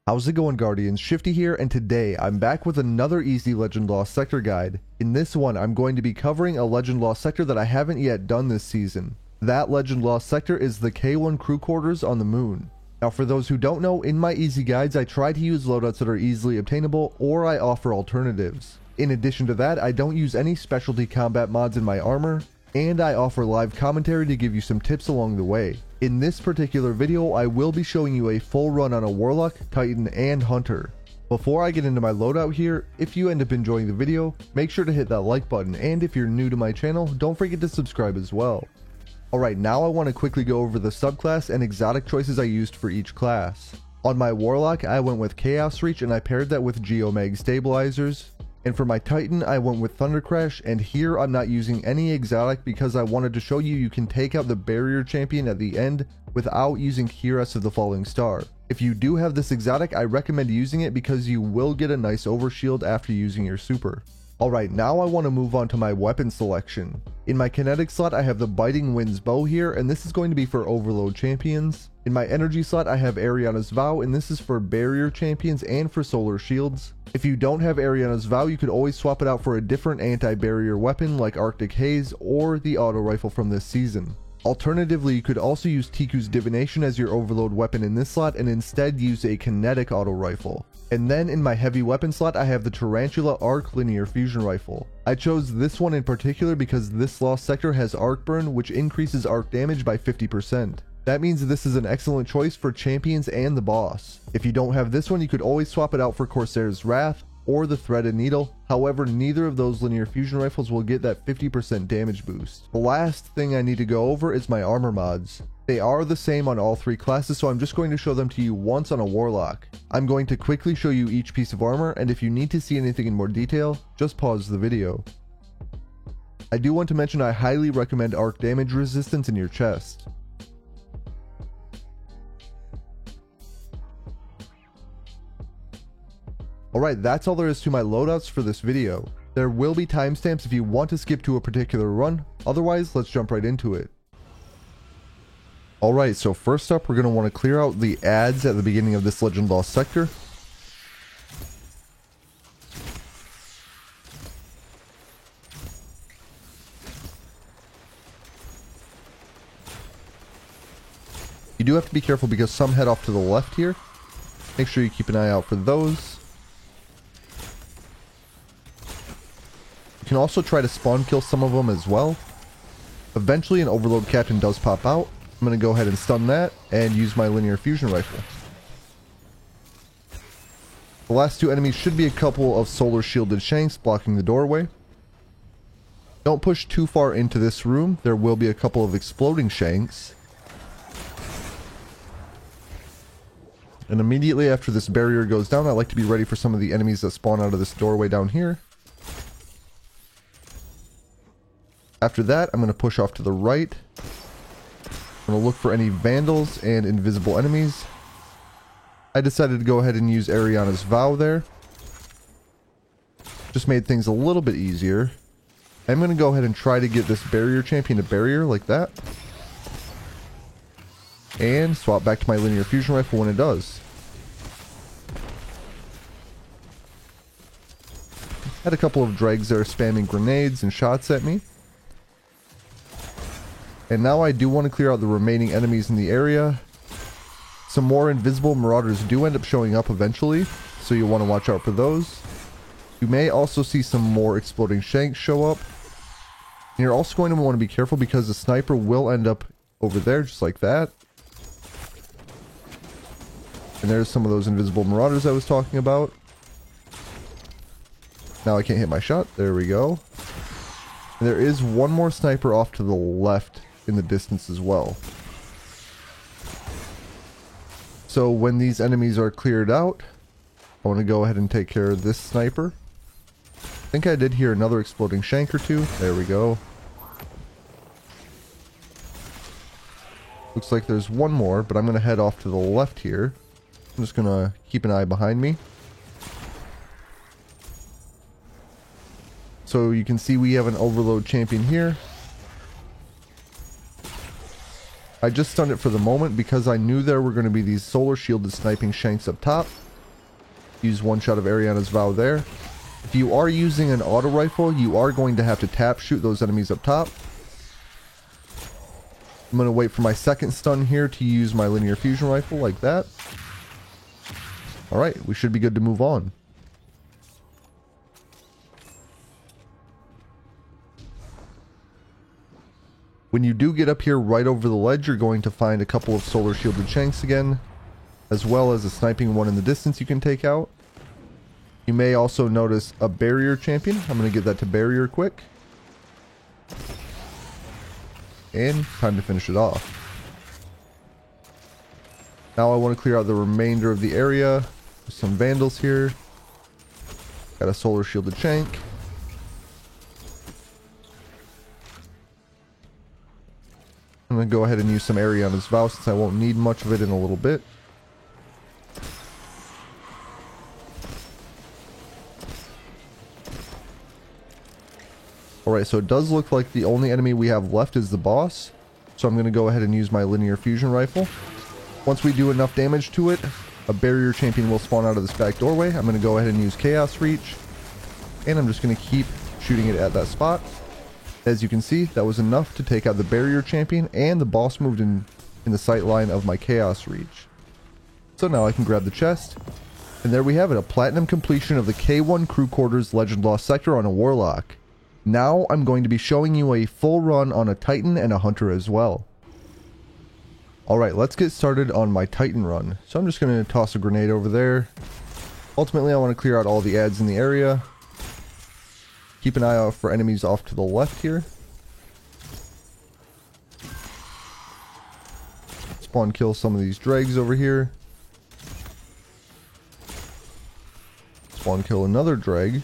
How's it going, Guardians? Shifty here, and today I'm back with another easy Legend Lost Sector guide. In this one, I'm going to be covering a Legend Lost Sector that I haven't yet done this season. That Legend Lost Sector is the K1 crew quarters on the moon. Now for those who don't know, in my easy guides I try to use loadouts that are easily obtainable, or I offer alternatives. In addition to that, I don't use any specialty combat mods in my armor, and I offer live commentary to give you some tips along the way. In this particular video, I will be showing you a full run on a Warlock, Titan, and Hunter. Before I get into my loadout here, if you end up enjoying the video, make sure to hit that like button, and if you're new to my channel, don't forget to subscribe as well. Alright, now I want to quickly go over the subclass and exotic choices I used for each class. On my Warlock, I went with Chaos Reach and I paired that with Geomag Stabilizers. And for my Titan, I went with Thunder Crash, and here I'm not using any exotic because I wanted to show you can take out the barrier champion at the end without using Cuirass of the Falling Star. If you do have this exotic, I recommend using it because you will get a nice overshield after using your super. Alright, now I want to move on to my weapon selection. In my kinetic slot, I have the Biting Winds bow here, and this is going to be for overload champions. In my energy slot, I have Ariana's Vow, and this is for barrier champions and for solar shields. If you don't have Ariana's Vow, you could always swap it out for a different anti-barrier weapon like Arctic Haze or the auto rifle from this season. Alternatively, you could also use Tiku's Divination as your overload weapon in this slot and instead use a kinetic auto rifle. And then in my heavy weapon slot, I have the Tarantula Arc Linear Fusion Rifle. I chose this one in particular because this Lost Sector has Arc Burn, which increases arc damage by 50%. That means this is an excellent choice for champions and the boss. If you don't have this one, you could always swap it out for Corsair's Wrath or the Threaded Needle. However, neither of those linear fusion rifles will get that 50% damage boost. The last thing I need to go over is my armor mods. They are the same on all three classes, so I'm just going to show them to you once on a Warlock. I'm going to quickly show you each piece of armor, and if you need to see anything in more detail, just pause the video. I do want to mention I highly recommend arc damage resistance in your chest. Alright, that's all there is to my loadouts for this video. There will be timestamps if you want to skip to a particular run, otherwise let's jump right into it. Alright, so first up we're going to want to clear out the ads at the beginning of this Legend Lost Sector. You do have to be careful because some head off to the left here. Make sure you keep an eye out for those. You can also try to spawn kill some of them as well. Eventually an overload captain does pop out. I'm going to go ahead and stun that and use my linear fusion rifle. The last two enemies should be a couple of solar shielded shanks blocking the doorway. Don't push too far into this room. There will be a couple of exploding shanks. And immediately after this barrier goes down, I like to be ready for some of the enemies that spawn out of this doorway down here. After that, I'm going to push off to the right. I'm going to look for any vandals and invisible enemies. I decided to go ahead and use Ariana's Vow there. Just made things a little bit easier. I'm going to go ahead and try to get this barrier champion to barrier like that. And swap back to my linear fusion rifle when it does. Had a couple of dregs there spamming grenades and shots at me. And now I do want to clear out the remaining enemies in the area. Some more invisible marauders do end up showing up eventually, so you'll want to watch out for those. You may also see some more exploding shanks show up. And you're also going to want to be careful because the sniper will end up over there just like that. And there's some of those invisible marauders I was talking about. Now I can't hit my shot. There we go. And there is one more sniper off to the left in the distance as well. So when these enemies are cleared out, I want to go ahead and take care of this sniper. I think I did hear another exploding shank or two. There we go. Looks like there's one more, but I'm going to head off to the left here. I'm just going to keep an eye behind me. So you can see we have an overload champion here. I just stunned it for the moment because I knew there were going to be these solar shielded sniping shanks up top. Use one shot of Ariana's Vow there. If you are using an auto rifle, you are going to have to tap shoot those enemies up top. I'm going to wait for my second stun here to use my linear fusion rifle like that. Alright, we should be good to move on. When you do get up here right over the ledge, you're going to find a couple of solar shielded shanks again, as well as a sniping one in the distance you can take out. You may also notice a barrier champion. I'm going to get that to barrier quick. And time to finish it off. Now I want to clear out the remainder of the area. There's some vandals here. Got a solar shielded shank. I'm going to go ahead and use some Ariana's Vow since I won't need much of it in a little bit. Alright, so it does look like the only enemy we have left is the boss. So I'm going to go ahead and use my linear fusion rifle. Once we do enough damage to it, a barrier champion will spawn out of this back doorway. I'm going to go ahead and use Chaos Reach. And I'm just going to keep shooting it at that spot. As you can see, that was enough to take out the barrier champion, and the boss moved in the sight line of my Chaos Reach. So now I can grab the chest. And there we have it, a platinum completion of the K1 Crew Quarters Legend Lost Sector on a Warlock. Now I'm going to be showing you a full run on a Titan and a Hunter as well. Alright, let's get started on my Titan run. So I'm just going to toss a grenade over there. Ultimately, I want to clear out all the adds in the area. Keep an eye out for enemies off to the left here. Spawn kill some of these dregs over here. Spawn kill another dreg.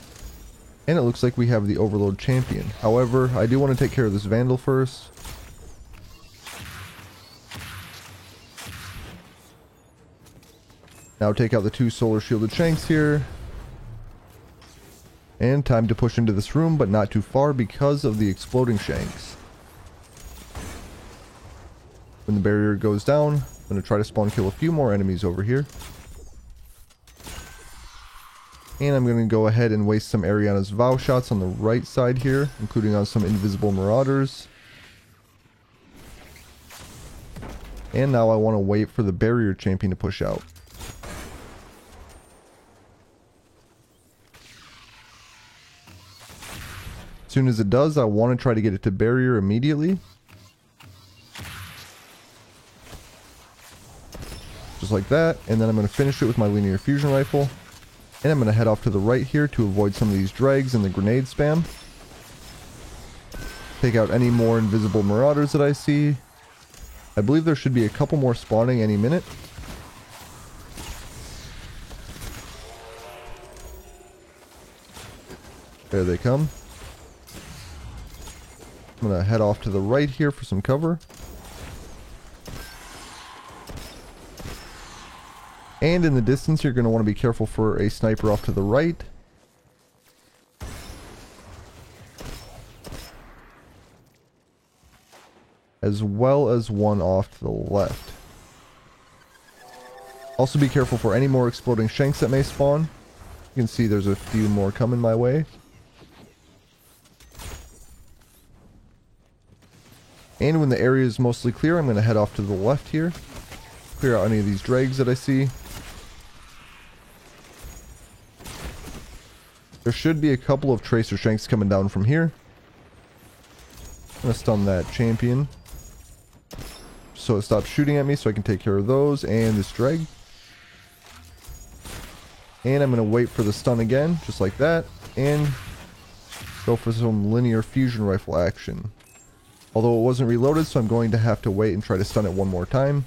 And it looks like we have the Overload Champion. However, I do want to take care of this Vandal first. Now take out the two solar shielded shanks here. And time to push into this room, but not too far because of the exploding shanks. When the barrier goes down, I'm going to try to spawn kill a few more enemies over here. And I'm going to go ahead and waste some Ariana's Vow shots on the right side here, including on some invisible marauders. And now I want to wait for the barrier champion to push out. As soon as it does, I want to try to get it to barrier immediately. Just like that. And then I'm going to finish it with my linear fusion rifle. And I'm going to head off to the right here to avoid some of these dregs and the grenade spam. Take out any more invisible marauders that I see. I believe there should be a couple more spawning any minute. There they come. I'm going to head off to the right here for some cover. And in the distance, you're going to want to be careful for a sniper off to the right. As well as one off to the left. Also be careful for any more exploding shanks that may spawn. You can see there's a few more coming my way. And when the area is mostly clear, I'm going to head off to the left here. Clear out any of these dregs that I see. There should be a couple of tracer shanks coming down from here. I'm going to stun that champion, so it stops shooting at me so I can take care of those and this dreg. And I'm going to wait for the stun again, just like that, and go for some linear fusion rifle action. Although it wasn't reloaded, so I'm going to have to wait and try to stun it one more time.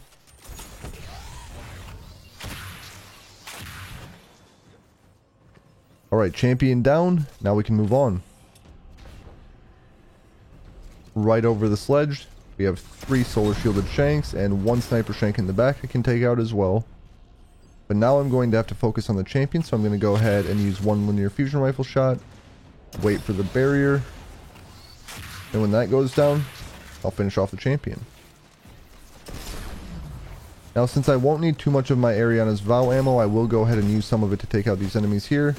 Alright, champion down. Now we can move on. Right over the sledge, we have 3 solar shielded shanks and 1 sniper shank in the back I can take out as well. But now I'm going to have to focus on the champion, so I'm going to go ahead and use 1 linear fusion rifle shot. Wait for the barrier. And when that goes down, I'll finish off the champion. Now, since I won't need too much of my Ariana's Vow ammo, I will go ahead and use some of it to take out these enemies here.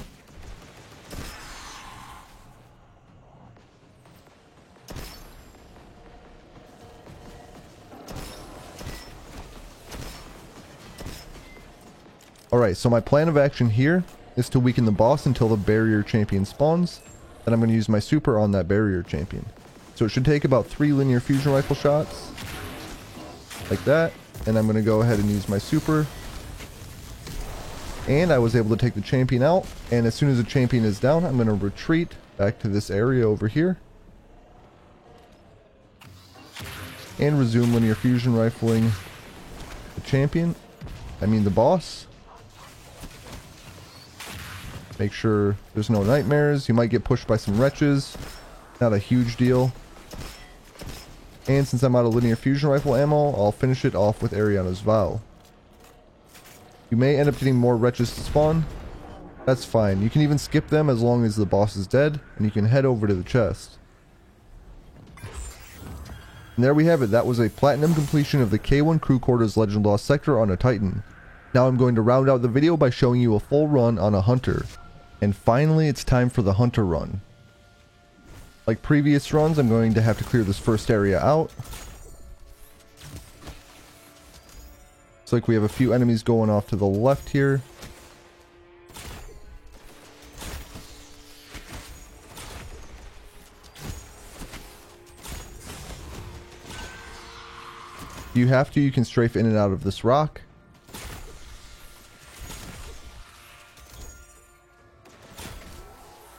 Alright, so my plan of action here is to weaken the boss until the barrier champion spawns. Then I'm going to use my super on that barrier champion. So it should take about 3 linear fusion rifle shots. Like that. And I'm going to go ahead and use my super. And I was able to take the champion out. And as soon as the champion is down, I'm going to retreat back to this area over here. And resume linear fusion rifling the boss. Make sure there's no nightmares. You might get pushed by some wretches. Not a huge deal. And since I'm out of linear fusion rifle ammo, I'll finish it off with Ariana's Vow. You may end up getting more wretches to spawn. That's fine. You can even skip them as long as the boss is dead, and you can head over to the chest. And there we have it. That was a platinum completion of the K1 Crew Quarters Legend Lost Sector on a Titan. Now I'm going to round out the video by showing you a full run on a Hunter. And finally, it's time for the Hunter run. Like previous runs, I'm going to have to clear this first area out. Looks like we have a few enemies going off to the left here. If you have to, you can strafe in and out of this rock.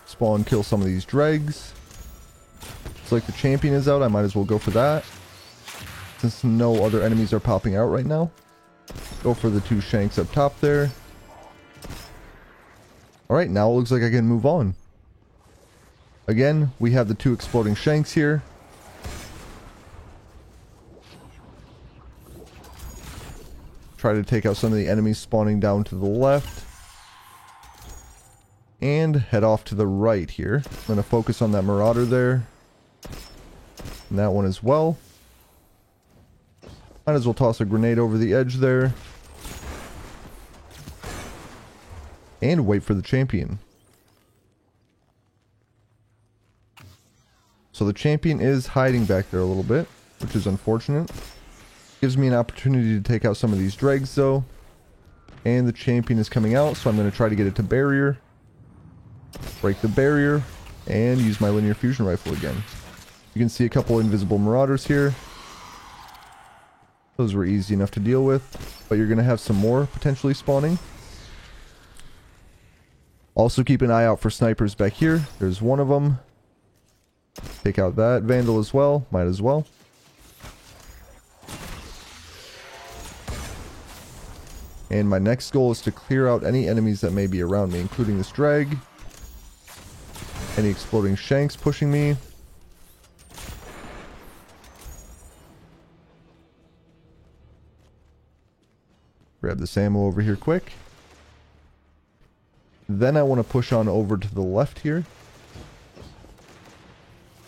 Spawn, kill some of these dregs. Looks like the champion is out. I might as well go for that, since no other enemies are popping out right now. Go for the 2 shanks up top there. Alright, now it looks like I can move on. Again, we have the 2 exploding shanks here. Try to take out some of the enemies spawning down to the left. And head off to the right here. I'm going to focus on that marauder there. And that one as well. Might as well toss a grenade over the edge there. And wait for the champion. So the champion is hiding back there a little bit, which is unfortunate. Gives me an opportunity to take out some of these dregs though. And the champion is coming out, so I'm going to try to get it to barrier. Break the barrier, and use my linear fusion rifle again. You can see a couple invisible marauders here. Those were easy enough to deal with, but you're going to have some more potentially spawning. Also keep an eye out for snipers back here. There's one of them. Take out that vandal as well. Might as well. And my next goal is to clear out any enemies that may be around me, including this drag. Any exploding shanks pushing me. Grab this ammo over here quick. Then I want to push on over to the left here.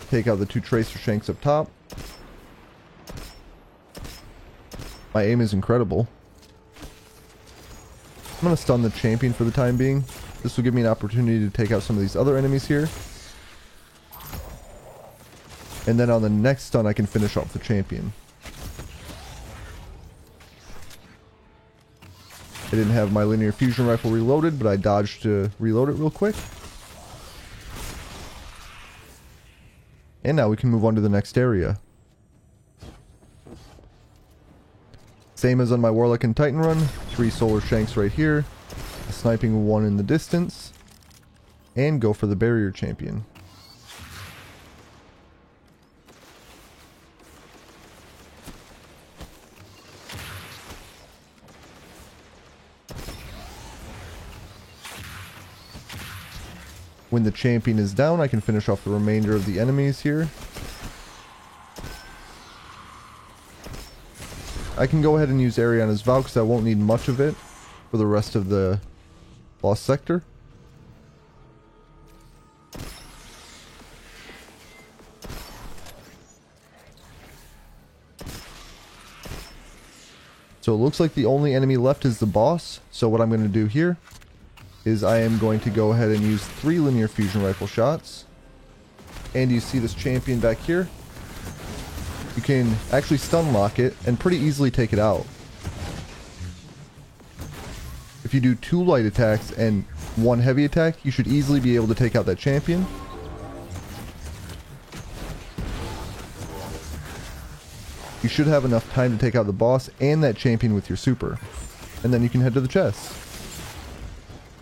Take out the 2 tracer shanks up top. My aim is incredible. I'm going to stun the champion for the time being. This will give me an opportunity to take out some of these other enemies here. And then on the next stun I can finish off the champion. I didn't have my linear fusion rifle reloaded, but I dodged to reload it real quick. And now we can move on to the next area. Same as on my Warlock and Titan run, 3 solar shanks right here, a sniping one in the distance, and go for the barrier champion. When the champion is down, I can finish off the remainder of the enemies here. I can go ahead and use Ariana's Vow because I won't need much of it for the rest of the Lost Sector. So it looks like the only enemy left is the boss. So what I'm going to do here is I am going to go ahead and use 3 linear fusion rifle shots. And you see this champion back here. You can actually stun lock it and pretty easily take it out. If you do 2 light attacks and 1 heavy attack, you should easily be able to take out that champion. You should have enough time to take out the boss and that champion with your super. And then you can head to the chest.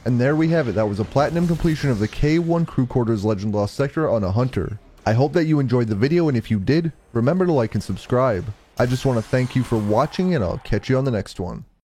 And there we have it. That was a platinum completion of the K1 Crew Quarters Legend Lost Sector on a Hunter. I hope that you enjoyed the video, and if you did, remember to like and subscribe. I just want to thank you for watching, and I'll catch you on the next one.